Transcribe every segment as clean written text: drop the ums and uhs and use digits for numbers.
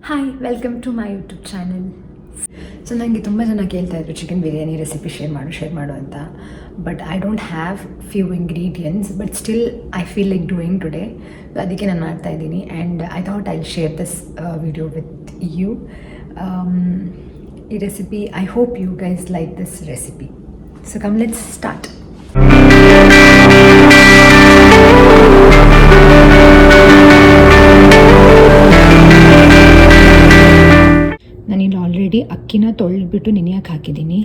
Hi, welcome to my YouTube channel. So ನನಗೆ ತುಂಬ ಜನ ಕೇಳ್ತಾ ಇದ್ರು ಚಿಕನ್ ಬಿರಿಯಾನಿ ರೆಸಿಪಿ ಶೇರ್ ಮಾಡು ಅಂತ. But I don't have few ingredients, but still I feel like doing today. ಅದಕ್ಕೆ ನಾನು ಮಾಡ್ತಾ ಇದ್ದೀನಿ and I thought I share this video with you. ಈ recipe, I hope you guys like this recipe. So come let's start. ನಾನಿಲ್ಲಿ already ಅಕ್ಕಿನ ತೊಳೆದ್ಬಿಟ್ಟು ನೆನೆಯಕ್ಕೆ ಹಾಕಿದ್ದೀನಿ.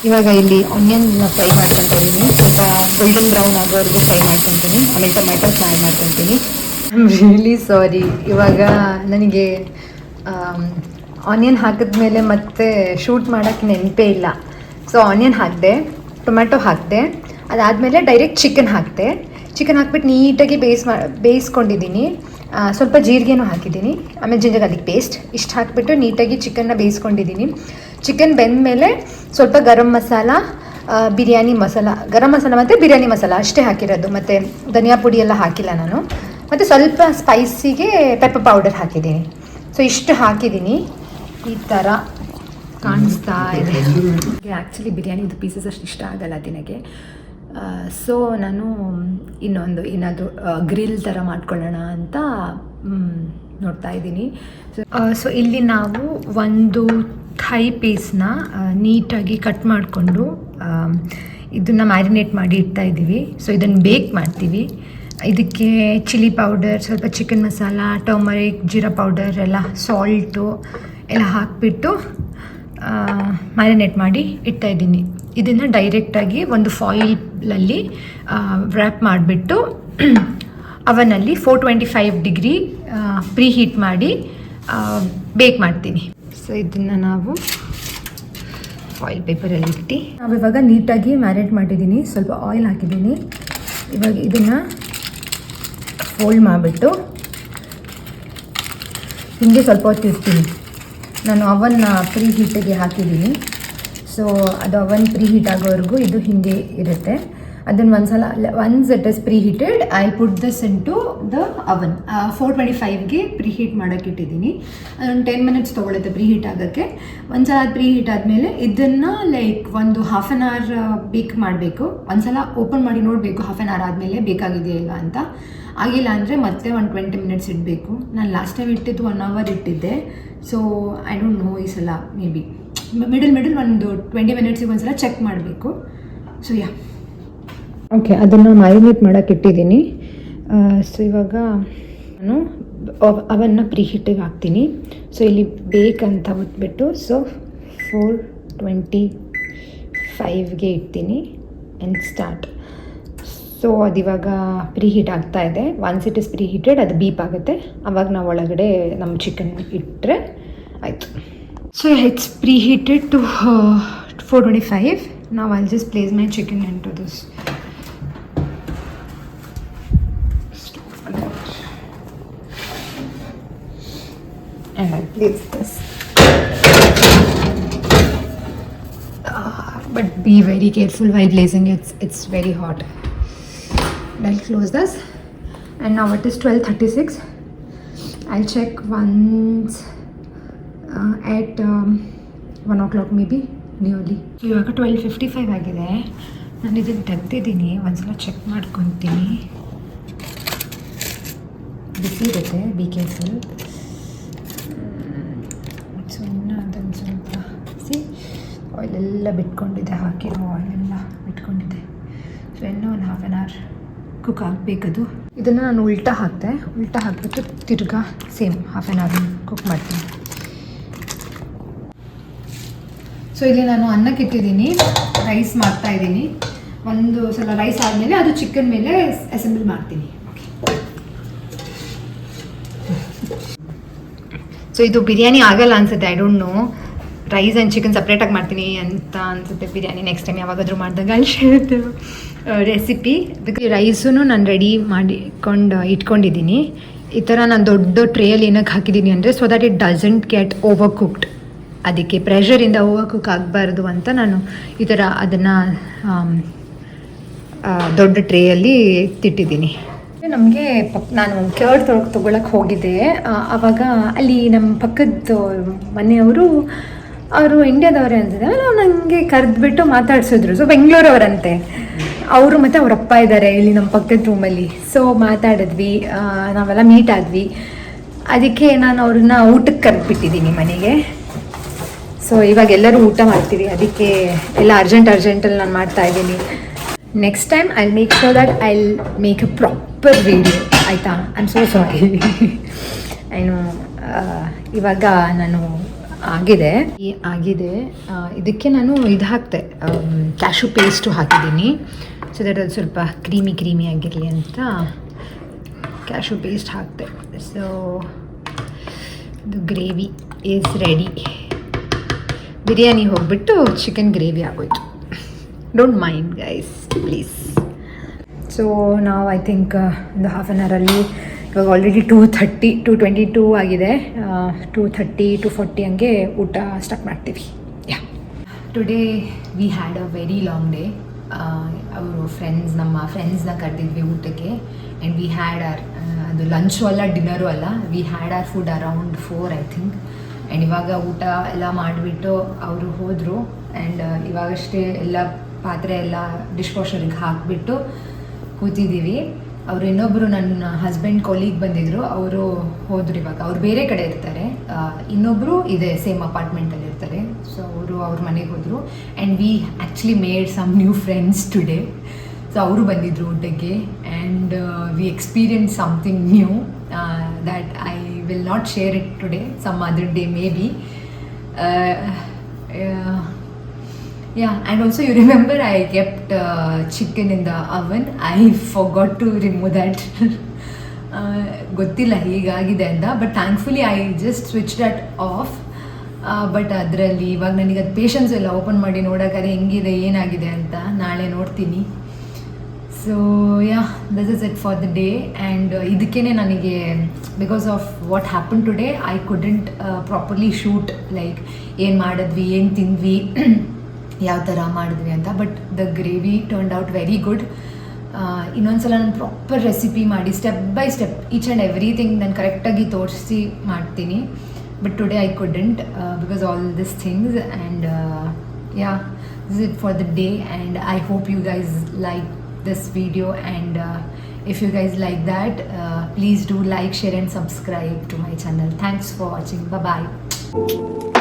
ಇವಾಗ ಇಲ್ಲಿ ಆನಿಯನ್ನ ಫ್ರೈ ಮಾಡ್ಕೊತೀನಿ. ಸ್ವಲ್ಪ ಗೋಲ್ಡನ್ ಬ್ರೌನ್ ಆಗೋವರೆಗೂ ಫ್ರೈ ಮಾಡ್ಕೊತೀನಿ. ಆಮೇಲೆ ಟೊಮ್ಯಾಟೋಸ್ ಆ್ಯಡ್ ಮಾಡ್ಕೊತೀನಿ. I am really sorry. ಇವಾಗ ನನಗೆ ಆನಿಯನ್ ಹಾಕಿದ್ಮೇಲೆ ಮತ್ತೆ ಶೂಟ್ ಮಾಡೋಕ್ಕೆ ನೆನಪೇ ಇಲ್ಲ. ಸೊ ಆನಿಯನ್ ಹಾಕಿದೆ, ಟೊಮ್ಯಾಟೊ ಹಾಕಿದೆ, ಅದಾದಮೇಲೆ ಡೈರೆಕ್ಟ್ ಚಿಕನ್ ಹಾಕಿದೆ. ಚಿಕನ್ ಹಾಕ್ಬಿಟ್ಟು ನೀಟಾಗಿ ಬೇಯಿಸ್ಕೊಂಡಿದ್ದೀನಿ. ಸ್ವಲ್ಪ ಜೀರಿಗೆನೂ ಹಾಕಿದ್ದೀನಿ, ಆಮೇಲೆ ಜಿಂಜರ್ ಗಾರ್ಲಿಕ್ ಪೇಸ್ಟ್ ಇಷ್ಟು ಹಾಕಿಬಿಟ್ಟು ನೀಟಾಗಿ ಚಿಕನ್ನ ಬೇಯಿಸ್ಕೊಂಡಿದ್ದೀನಿ. ಚಿಕನ್ ಬೆಂದಮೇಲೆ ಸ್ವಲ್ಪ ಗರಂ ಮಸಾಲ, ಬಿರಿಯಾನಿ ಮಸಾಲ, ಗರಂ ಮಸಾಲ ಮತ್ತು ಬಿರಿಯಾನಿ ಮಸಾಲ ಅಷ್ಟೇ ಹಾಕಿರೋದು, ಮತ್ತು ಧನಿಯಾ ಪುಡಿ ಎಲ್ಲ ಹಾಕಿಲ್ಲ ನಾನು. ಮತ್ತು ಸ್ವಲ್ಪ ಸ್ಪೈಸಿಗೆ ಪೆಪ್ಪರ್ ಪೌಡರ್ ಹಾಕಿದ್ದೀನಿ. ಸೊ ಇಷ್ಟು ಹಾಕಿದ್ದೀನಿ. ಈ ಥರ ಕಾಣಿಸ್ತಾ ಇದೆ. ಆ್ಯಕ್ಚುಲಿ ಬಿರಿಯಾನಿದು ಪೀಸಸ್ ಅಷ್ಟು ಇಷ್ಟ ಆಗಲ್ಲ ದಿನಕ್ಕೆ. ಸೊ ನಾನು ಏನಾದರೂ ಗ್ರಿಲ್ ಥರ ಮಾಡ್ಕೊಳ್ಳೋಣ ಅಂತ ನೋಡ್ತಾ ಇದ್ದೀನಿ. ಸೊ ಇಲ್ಲಿ ನಾವು ಒಂದು ಥೈ ಪೀಸ್ನ ನೀಟಾಗಿ ಕಟ್ ಮಾಡಿಕೊಂಡು ಇದನ್ನು ಮ್ಯಾರಿನೇಟ್ ಮಾಡಿ ಇಡ್ತಾ ಇದ್ದೀವಿ. ಸೊ ಇದನ್ನು ಬೇಕ್ ಮಾಡ್ತೀವಿ. ಇದಕ್ಕೆ ಚಿಲ್ಲಿ ಪೌಡರ್, ಸ್ವಲ್ಪ chicken masala, turmeric, jeera powder ಎಲ್ಲ, ಸಾಲ್ಟು ಎಲ್ಲ ಹಾಕಿಬಿಟ್ಟು ಮ್ಯಾರಿನೇಟ್ ಮಾಡಿ ಇಡ್ತಾ ಇದ್ದೀನಿ. ಇದನ್ನು ಡೈರೆಕ್ಟಾಗಿ ಒಂದು ಫಾಯಿಲಲ್ಲಿ ವ್ರ್ಯಾಪ್ ಮಾಡಿಬಿಟ್ಟು ಅವನಲ್ಲಿ 425 ಡಿಗ್ರಿ ಪ್ರೀ ಹೀಟ್ ಮಾಡಿ ಬೇಕ್ ಮಾಡ್ತೀನಿ. ಸೊ ಇದನ್ನು ನಾವು ಫಾಯಿಲ್ ಪೇಪರಲ್ಲಿ ಇಟ್ಟು ನಾವಿವಾಗ ನೀಟಾಗಿ ಮ್ಯಾರಿನೇಟ್ ಮಾಡಿದ್ದೀನಿ. ಸ್ವಲ್ಪ ಆಯಿಲ್ ಹಾಕಿದ್ದೀನಿ. ಇವಾಗ ಇದನ್ನು ಫೋಲ್ಡ್ ಮಾಡಿಬಿಟ್ಟು ಹಿಂಗೆ ಸ್ವಲ್ಪ ಹೊತ್ತು ಇರ್ತೀನಿ. ನಾನು ಅವನ್ನ ಪ್ರೀ ಹೀಟಿಗೆ ಹಾಕಿದ್ದೀನಿ. ಸೊ ಅದು ಅವನ್ ಪ್ರೀ ಹೀಟ್ ಆಗೋವರೆಗೂ ಇದು ಹಿಂಗೆ ಇರುತ್ತೆ. ಅದನ್ನು once it is preheated, I put this into the oven. 425ಗೆ ಪ್ರೀ ಹೀಟ್ ಮಾಡೋಕ್ಕೆ ಇಟ್ಟಿದ್ದೀನಿ. ಅದೊಂದು 10 ಮಿನಿಟ್ಸ್ ತೊಗೊಳುತ್ತೆ ಪ್ರೀ ಹೀಟ್ ಆಗೋಕ್ಕೆ. ಒಂದ್ಸಲ ಅದು ಪ್ರೀ ಹೀಟ್ ಆದಮೇಲೆ ಇದನ್ನು ಲೈಕ್ ಒಂದು ಹಾಫ್ ಆನ್ ಅವರ್ ಬೇಕ್ ಮಾಡಬೇಕು. ಒಂದ್ಸಲ ಓಪನ್ ಮಾಡಿ ನೋಡಬೇಕು ಹಾಫ್ ಆನ್ ಅವರ್ ಆದಮೇಲೆ ಬೇಕಾಗಿದೆಯಾ ಇಲ್ಲ ಅಂತ. ಆಗಿಲ್ಲ ಅಂದರೆ ಮತ್ತೆ ಒಂದು 20 ಮಿನಿಟ್ಸ್ ಇಡಬೇಕು. ನಾನು ಲಾಸ್ಟ್ ಟೈಮ್ ಇಟ್ಟಿದ್ದು 1 ಅವರ್ ಇಟ್ಟಿದ್ದೆ. ಸೊ ಐ ಡೋಂಟ್ ನೋ, ಈ ಸಲ ಮೇ ಬಿ ಮಿಡಲ್ ಒಂದು 20 ಮಿನಿಟ್ಸಿಗೆ ಒಂದ್ಸಲ ಚೆಕ್ ಮಾಡಬೇಕು. ಸೊ ಯಾ ಓಕೆ, ಅದನ್ನು ಮ್ಯಾರಿನೇಟ್ ಮಾಡೋಕ್ಕೆ ಇಟ್ಟಿದ್ದೀನಿ. ಸೊ ಇವಾಗ ನಾನು ಅವನ್ನ ಪ್ರೀ ಹೀಟಿಗೆ ಹಾಕ್ತೀನಿ. ಸೊ ಇಲ್ಲಿ ಬೇಕಂತ ಒತ್ಬಿಟ್ಟು ಸೊ 425ಗೆ ಇಡ್ತೀನಿ ಆ್ಯಂಡ್ ಸ್ಟಾರ್ಟ್. ಸೊ ಅದಿವಾಗ ಪ್ರೀ ಹೀಟ್ ಆಗ್ತಾ ಇದೆ. Once it is preheated ಅದು ಬೀಪ್ ಆಗುತ್ತೆ. ಆವಾಗ ನಾವು ಒಳಗಡೆ ನಮ್ಮ ಚಿಕನ್ ಇಟ್ಟರೆ ಆಯಿತು. So it's preheated to 425. ನಾವು I'll just place my chicken into this. And I'll place this. But be very careful while placing it. It's very hot. I'll close this. And now it is 12:36. I'll check once at 1 o'clock maybe, nearly. ಇವಾಗ 12:55 ಆಗಿದೆ. ನಾನು ಇದನ್ನು ತೆಗ್ದಿದ್ದೀನಿ. ಒಂದ್ಸಲ check ಮಾಡ್ಕೊತೀನಿ. ಬಿಸಿ ಇರುತ್ತೆ, be careful. So ಇನ್ನು ಅದನ್ನು ಸ್ವಲ್ಪ ಆಯಿಲೆಲ್ಲ ಬಿಟ್ಕೊಂಡಿದೆ, ಹಾಕಿರೋ ಆಯಿಲೆಲ್ಲ ಬಿಟ್ಕೊಂಡಿದೆ. ಸೊ ಇನ್ನೂ ಒಂದು ಹಾಫ್ ಆನ್ ಅವರ್ ಕುಕ್ ಆಗಬೇಕದು. ಇದನ್ನು ನಾನು ಉಲ್ಟಾ ಹಾಕಿಬಿಟ್ಟು ತಿರ್ಗಾ same half an hour cook ಮಾಡ್ತೀನಿ. ಸೊ ಇಲ್ಲಿ ನಾನು ಅನ್ನಕ್ಕೆ ಇಟ್ಟಿದ್ದೀನಿ, ರೈಸ್ ಮಾಡ್ತಾಯಿದ್ದೀನಿ. ಒಂದು ಸಲ ರೈಸ್ ಆದಮೇಲೆ ಅದು ಚಿಕನ್ ಮೇಲೆ ಅಸೆಂಬಲ್ ಮಾಡ್ತೀನಿ. ಸೊ ಇದು ಬಿರಿಯಾನಿ ಆಗಲ್ಲ ಅನಿಸುತ್ತೆ, I don't know. Rice and chicken ಸಪ್ರೇಟಾಗಿ ಮಾಡ್ತೀನಿ ಅಂತ ಅನಿಸುತ್ತೆ ಬಿರಿಯಾನಿ. ನೆಕ್ಸ್ಟ್ ಟೈಮ್ ಯಾವಾಗಾದರೂ ಮಾಡಿದಾಗ ಅಲ್ಲಿ ಶೇರ್ ರೆಸಿಪಿ. ಅದಕ್ಕೆ ರೈಸೂ ನಾನು ರೆಡಿ ಇಟ್ಕೊಂಡಿದ್ದೀನಿ. ಈ ಥರ ನಾನು ದೊಡ್ಡ ಟ್ರೇಯಲ್ಲಿ ಏನಕ್ಕೆ ಹಾಕಿದ್ದೀನಿ ಅಂದರೆ so that it doesn't get over cooked. ಅದಕ್ಕೆ ಪ್ರೆಷರಿಂದ ಓವರ್ ಕುಕ್ ಆಗಬಾರ್ದು ಅಂತ ನಾನು ಈ ಥರ ಅದನ್ನು ದೊಡ್ಡ ಟ್ರೇಯಲ್ಲಿ ತಿಟ್ಟಿದ್ದೀನಿ. ನಮಗೆ ನಾನು ಕರ್ಡ್ ತೊಗೊಳಕ್ಕೆ ಹೋಗಿದ್ದೆ. ಆವಾಗ ಅಲ್ಲಿ ನಮ್ಮ ಪಕ್ಕದ ಮನೆಯವರು ಅವರು ಇಂಡಿಯಾದವರೇ ಅಂತಿದ್ದೆ, ನನಗೆ ಕರೆದ್ಬಿಟ್ಟು ಮಾತಾಡ್ಸಿದ್ರು. ಸೊ ಬೆಂಗಳೂರವರಂತೆ ಅವರು, ಮತ್ತು ಅವ್ರ ಅಪ್ಪ ಇದ್ದಾರೆ ಇಲ್ಲಿ ನಮ್ಮ ಪಕ್ಕದ ರೂಮಲ್ಲಿ. ಸೊ ಮಾತಾಡಿದ್ವಿ, ನಾವೆಲ್ಲ ಮೀಟ್ ಆದ್ವಿ. ಅದಕ್ಕೆ ನಾನು ಅವ್ರನ್ನ ಊಟಕ್ಕೆ ಕರೆದ್ಬಿಟ್ಟಿದ್ದೀನಿ ಮನೆಗೆ. ಸೊ ಇವಾಗ ಎಲ್ಲರೂ ಊಟ ಮಾಡ್ತೀವಿ, ಅದಕ್ಕೆ ಎಲ್ಲ ಅರ್ಜೆಂಟಲ್ಲಿ ನಾನು ಮಾಡ್ತಾ ಇದ್ದೀನಿ. Next time I make sure that I make a proper video, ಆಯಿತಾ? I am so sorry. ಏನು ಇವಾಗ ನಾನು ಆಗಿದೆ. ಇದಕ್ಕೆ ನಾನು ಇದು ಹಾಕ್ತೆ, ಕ್ಯಾಶು ಪೇಸ್ಟು ಹಾಕಿದ್ದೀನಿ. ಸೊ ದಟ್ ಅದು ಸ್ವಲ್ಪ ಕ್ರೀಮಿ ಆಗಿರಲಿ ಅಂತ ಕ್ಯಾಶು ಪೇಸ್ಟ್ ಹಾಕ್ತೆ. ಸೊ ಇದು ಗ್ರೇವಿ ಈಸ್ ರೆಡಿ. ಬಿರಿಯಾನಿ ಹೋಗ್ಬಿಟ್ಟು ಚಿಕನ್ ಗ್ರೇವಿ ಆಗೋಯ್ತು. Don't mind guys, please. So ನಾವು ಐ ಥಿಂಕ್ ಒಂದು ಹಾಫ್ ಆನ್ ಅವರಲ್ಲಿ, ಇವಾಗ ಆಲ್ರೆಡಿ 2:22 ಆಗಿದೆ. 2:30 2:40 ಹಂಗೆ ಊಟ ಸ್ಟಾರ್ಟ್ ಮಾಡ್ತೀವಿ. Yeah, today we had a very long day. ಅವರು ನಮ್ಮ ಫ್ರೆಂಡ್ಸ್ನ ಕರೆದಿದ್ವಿ ಊಟಕ್ಕೆ. ಆ್ಯಂಡ್ ವಿ ಹ್ಯಾಡ್ ಅದು ಲಂಚು ಅಲ್ಲ, ಡಿನ್ನರು ಅಲ್ಲ, we had our food around 4 I think. And ಇವಾಗ ಊಟ ಎಲ್ಲ ಮಾಡಿಬಿಟ್ಟು ಅವರು ಹೋದರು. ಆ್ಯಂಡ್ ಇವಾಗಷ್ಟೇ ಎಲ್ಲ ಪಾತ್ರೆ ಎಲ್ಲ ಡಿಶ್ ವಾಷರಿಗೆ ಹಾಕಿಬಿಟ್ಟು ಕೂತಿದ್ದೀವಿ. ಅವರು ಇನ್ನೊಬ್ಬರು ನನ್ನ ಹಸ್ಬೆಂಡ್ ಕೊಲೀಗ್ ಬಂದಿದ್ದರು, ಅವರು ಹೋದರು. ಇವಾಗ ಅವ್ರು ಬೇರೆ ಕಡೆ ಇರ್ತಾರೆ, ಇನ್ನೊಬ್ಬರು ಇದೆ ಸೇಮ್ ಅಪಾರ್ಟ್ಮೆಂಟಲ್ಲಿ ಇರ್ತಾರೆ. ಸೊ ಅವ್ರ ಮನೆಗೆ ಹೋದರು. And we actually made some new friends today. So ಅವರು ಬಂದಿದ್ದರು ಊಟಕ್ಕೆ. And we experience something new that I will not share it today, some other day maybe. Yeah, and also you remember I kept chicken in the oven. I forgot to remove that. ಗೊತ್ತಿಲ್ಲ ಹೀಗಾಗಿದೆ ಅಂತ, but thankfully I just switch that of. But ಅದರಲ್ಲಿ ಇವಾಗ ನನಗೆ ಅದು patience ಎಲ್ಲ open ಮಾಡಿ ನೋಡೋಕ್ಕಾದ್ರೆ ಹೆಂಗಿದೆ ಏನಾಗಿದೆ ಅಂತ ನಾಳೆ ನೋಡ್ತೀನಿ. So yeah, this is it for the day. And ಇದಕ್ಕೇ ನನಗೆ because of what happen today I couldn't properly shoot, like ಏನು ಮಾಡಿದ್ವಿ, ಏನು ತಿಂದ್ವಿ, ಯಾವ ಥರ ಮಾಡಿದ್ವಿ ಅಂತ. But the gravy turned out very good. ಇನ್ನೊಂದ್ಸಲ ನಾನು ಪ್ರಾಪರ್ ರೆಸಿಪಿ ಮಾಡಿ step by step each and everything ನಾನು ಕರೆಕ್ಟಾಗಿ ತೋರಿಸಿ ಮಾಡ್ತೀನಿ. But today I couldn't because all this things. And yeah, this it for the day. And I hope you guys like this video, and if you guys like that, please do like, share and subscribe to my channel. Thanks for watching. Bye bye.